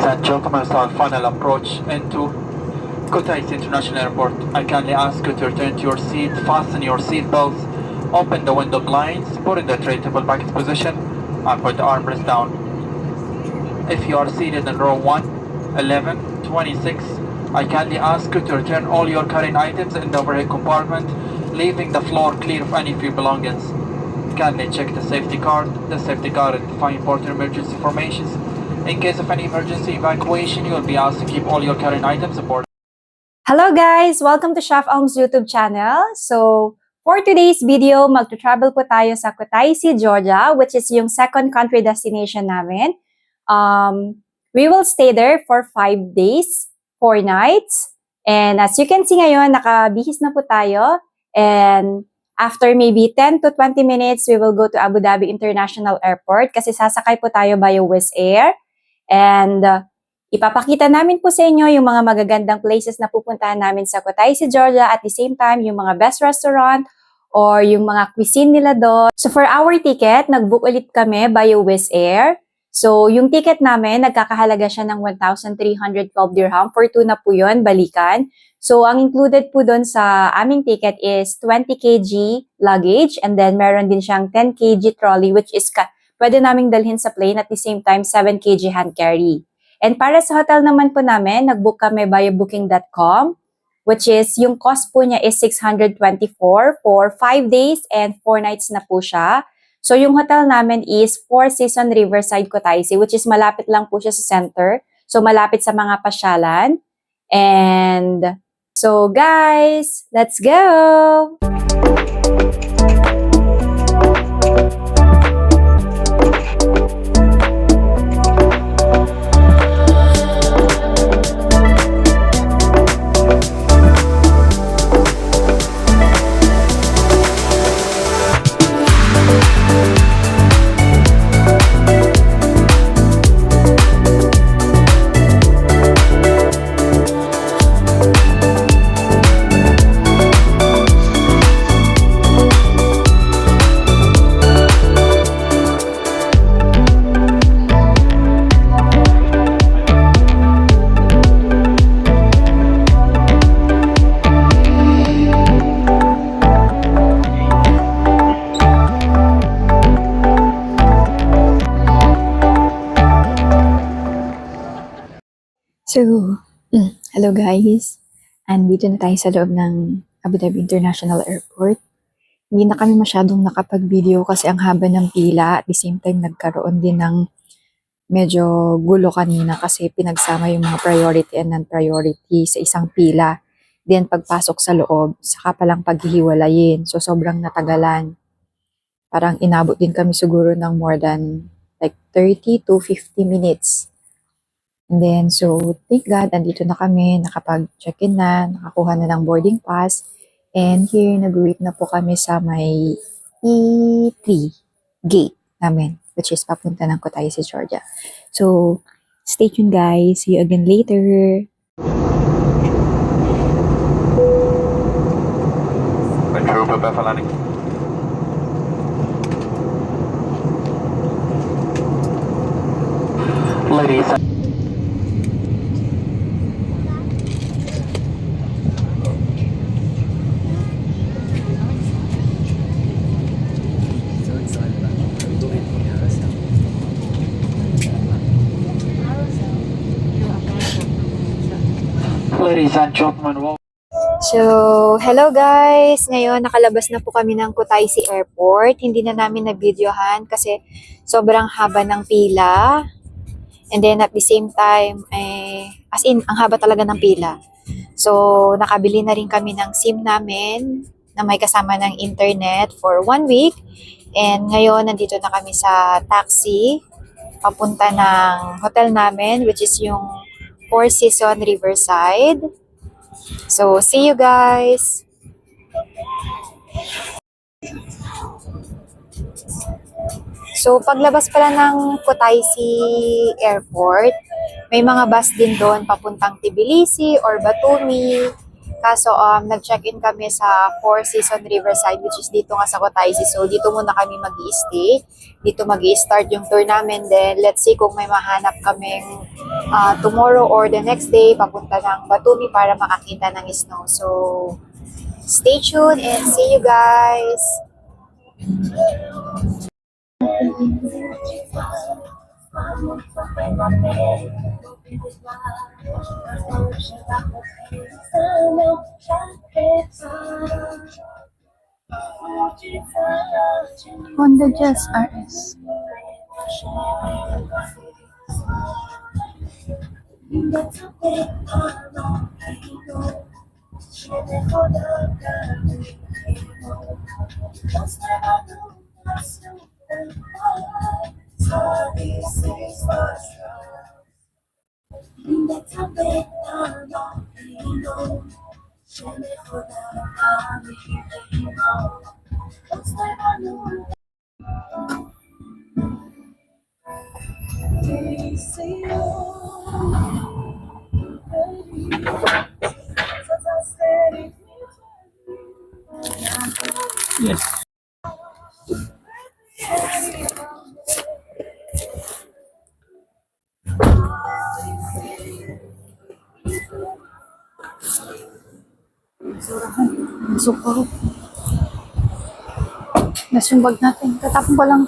and gentlemen, so our final approach into Kutaisi International Airport. I kindly ask you to return to your seat, fasten your seat belts, open the window blinds, put in the tray table back its position, and put the armrest down. If you are seated in row 1, 11, 26, I kindly ask you to return all your carrying items in the overhead compartment, leaving the floor clear of any of your belongings. Kindly check the safety card. The safety card identifies important emergency information. In case of any emergency evacuation, you will be asked to keep all your carrying items aboard. Hello guys! Welcome to Chef Alm's YouTube channel. So, for today's video, magta-travel po tayo sa Kutaisi, Georgia, which is yung second country destination namin. We will stay there for 5 days, 4 nights. And as you can see ngayon, nakabihis na po tayo. And after maybe 10 to 20 minutes, we will go to Abu Dhabi International Airport kasi sasakay po tayo by Wizz Air. And ipapakita namin po sa inyo yung mga magagandang places na pupuntahan namin sa Kutaisi, Georgia. At the same time, yung mga best restaurant or yung mga cuisine nila doon. So for our ticket, nag-book ulit kami by Wizz Air. So yung ticket namin, nagkakahalaga siya ng 1,312 dirham. For 2 na po yun, balikan. So ang included po doon sa aming ticket is 20 kg luggage. And then meron din siyang 10 kg trolley which is pwede naming dalhin sa plane at the same time 7 kg hand carry. And para sa hotel naman po namin, nag-book kami via booking.com, which is, yung cost po niya is 624 for 5 days and 4 nights na po siya. So yung hotel namin is Four Seasons Riverside Kutaisi, which is malapit lang po siya sa center. So malapit sa mga pasyalan. And so guys, let's go! So, hello guys. Andito na tayo sa loob ng Abu Dhabi International Airport. Hindi na kami masyadong nakapag-video kasi ang haba ng pila. At the same time, nagkaroon din ng medyo gulo kanina kasi pinagsama yung mga priority and non-priority sa isang pila. Then, pagpasok sa loob, saka palang paghihiwalayin. So, sobrang natagalan. Parang inabot din kami siguro ng more than like 30 to 50 minutes. And then, so, thank God, andito na kami, nakapag-check-in na, nakakuha na ng boarding pass. And here, nag-wait na po kami sa may E3 gate namin, which is papunta ng Kutaisi, Georgia. So, stay tuned guys. See you again later. Ladies and gentlemen, So, hello guys! Ngayon, nakalabas na po kami ng Kutaisi Airport. Hindi na namin na-videohan kasi sobrang haba ng pila. And then at the same time, as in, ang haba talaga ng pila. So, nakabili na rin kami ng SIM namin na may kasama ng internet for 1 week. And ngayon, nandito na kami sa taxi papunta ng hotel namin, which is yung Four Seasons Riverside. So, see you guys! So, paglabas pala ng Kutaisi Airport, may mga bus din doon papuntang Tbilisi or Batumi. Kaso, nag-check-in kami sa Four Seasons Riverside, which is dito nga sa Kutaisi. So, dito muna kami mag-i-stay. Dito mag-i-start yung tour namin. Then, let's see kung may mahanap kaming tomorrow or the next day, papunta ng Batumi para makakita ng snow. So, stay tuned and see you guys! Honda Jazz RS. Super. Nas yung bag natin. Tatapon ko lang.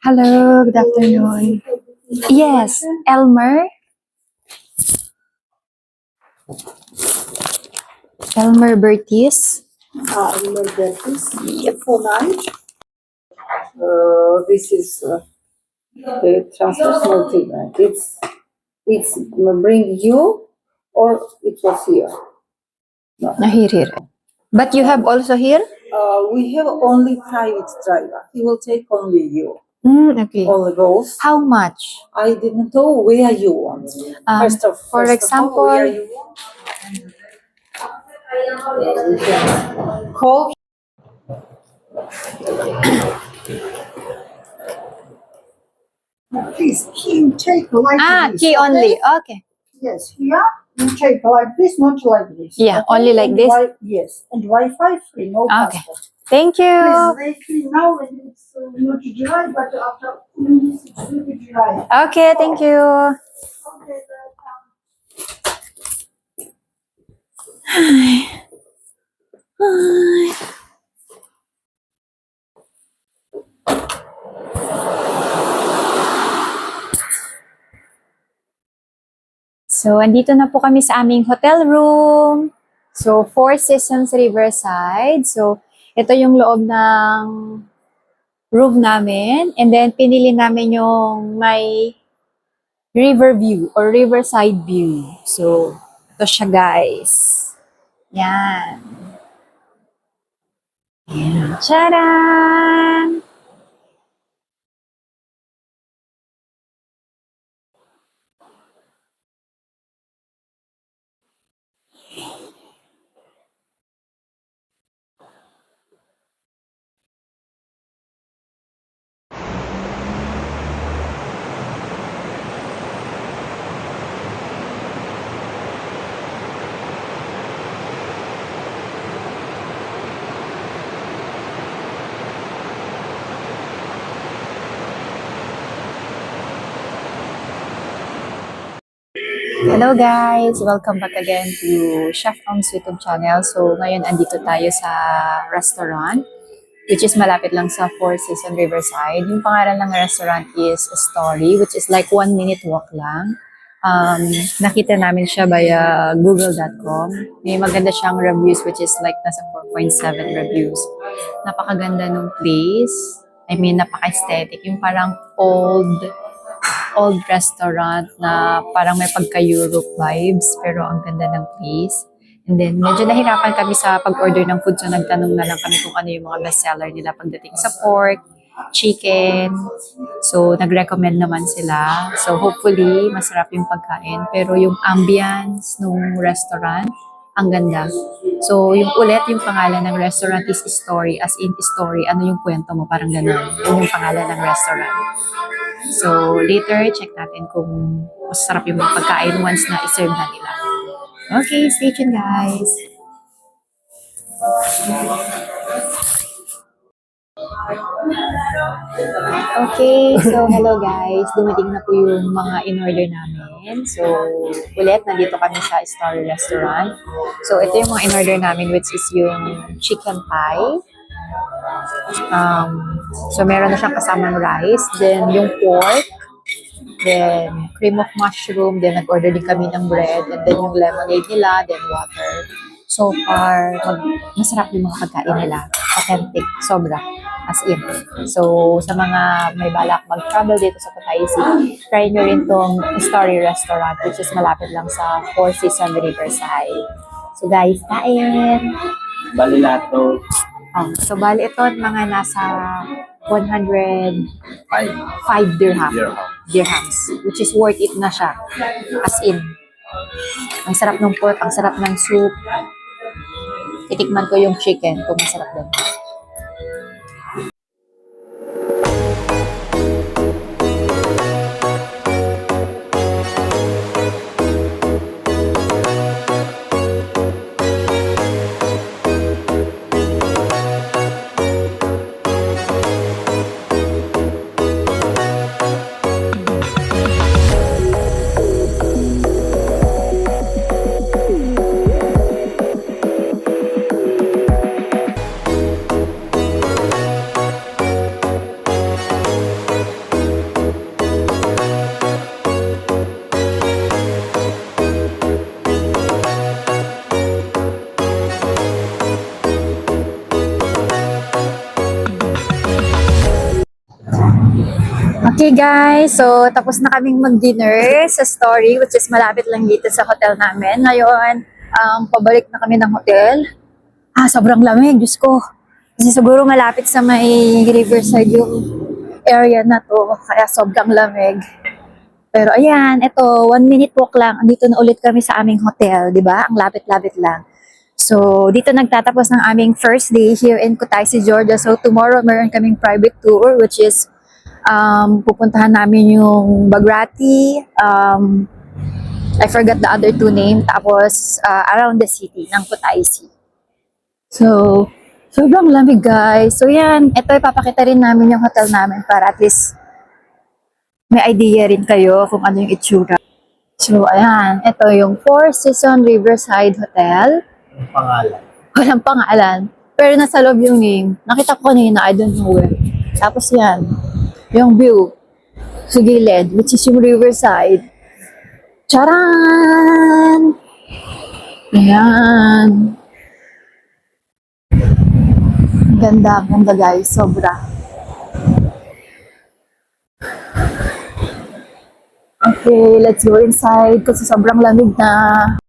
Hello, good afternoon. Yes, Elmer. Elmer Bertis. Elmer Bertis. For lunch. This is the transpersonal treatment. It's bring you or it was here. No. Here. But you have also here? We have only private driver. He will take only you. Okay. Only goes. How much? I didn't know where you want. For example, where you want. Call. Please, key take like this. key only. Okay. Yes, here you take like this, not like this. Yeah, only like And this? Yes, and Wi-Fi free, no Okay. passport. Thank you. Please wait now and it's not July, but after 2 minutes it will be July. Okay, thank you. Okay, welcome. So, andito na po kami sa aming hotel room. So, Four Seasons Riverside. So, ito yung loob ng room namin. And then, pinili namin yung may river view or riverside view. So, ito siya guys. Yan. Yan. Tcharam! Hello guys! Welcome back again to Chef Om's YouTube channel. So ngayon andito tayo sa restaurant which is malapit lang sa Four Seasons Riverside. Yung pangalan ng restaurant is Story, which is like 1 minute walk lang. Nakita namin siya via google.com. May maganda siyang reviews which is like nasa 4.7 reviews. Napakaganda ng place. I mean, napaka-aesthetic. Yung parang old restaurant na parang may pagka-Europe vibes pero ang ganda ng place. And then medyo nahirapan kami sa pag-order ng food so nagtanong na lang kami kung ano yung mga bestseller nila pagdating sa pork, chicken. So nag-recommend naman sila. So hopefully masarap yung pagkain pero yung ambience ng restaurant Ang ganda. So, yung ulit, yung pangalan ng restaurant is Story, as in story, ano yung kwento mo, parang ganun. Yun yung pangalan ng restaurant. So, later, check natin kung masarap yung mga pagkain once na iserve na nila. Okay, stay tuned guys! Okay, so hello guys. Dumating na po yung mga in-order namin. So, ulit, nandito kami sa Story Restaurant. So, ito yung mga in-order namin, which is yung chicken pie. So, meron na siyang kasamang rice. Then, yung pork. Then, cream of mushroom. Then, nag-order din kami ng bread. And then, yung lemonade nila. Then, water. So far, masarap yung mga pagkain nila. Authentic. Sobra. As in. So, sa mga may balak mag-travel dito sa Kutaisi, try nyo rin tong Story Restaurant, which is malapit lang sa Four Seasons Riverside. So, guys, kain! Bali lahat to, So, bali ito, mga nasa 105 dirhams, which is worth it na siya. As in. Ang sarap ng pork, ang sarap ng soup. Titikman ko yung chicken kung masarap din. Okay guys, so tapos na kaming mag-dinner sa Story, which is malapit lang dito sa hotel namin. Ngayon, pabalik na kami ng hotel. Sobrang lamig, Diyos ko. Kasi siguro malapit sa may Riverside yung area na to, kaya sobrang lamig. Pero ayan, ito, 1 minute walk lang. Andito na ulit kami sa aming hotel, di ba? Ang lapit-lapit lang. So, dito nagtatapos ng aming first day here in Kutaisi, Georgia. So, tomorrow meron kaming private tour, which is pupuntahan namin yung Bagrati, I forgot the other two names, tapos around the city ng Kutaisi. So, sobrang lamig guys. So yan, ito ipapakita rin namin yung hotel namin para at least may idea rin kayo kung ano yung itsura. So ayan, ito yung Four Seasons Riverside Hotel. yung pangalan. Walang pangalan, pero nasa loob yung name. Nakita ko kanina, I don't know where. Tapos yan, yung view sa gilid, which is yung Riverside. Charan! Ayan. Ganda, ganda guys, sobra. Okay, let's go inside kasi sobrang lamig na.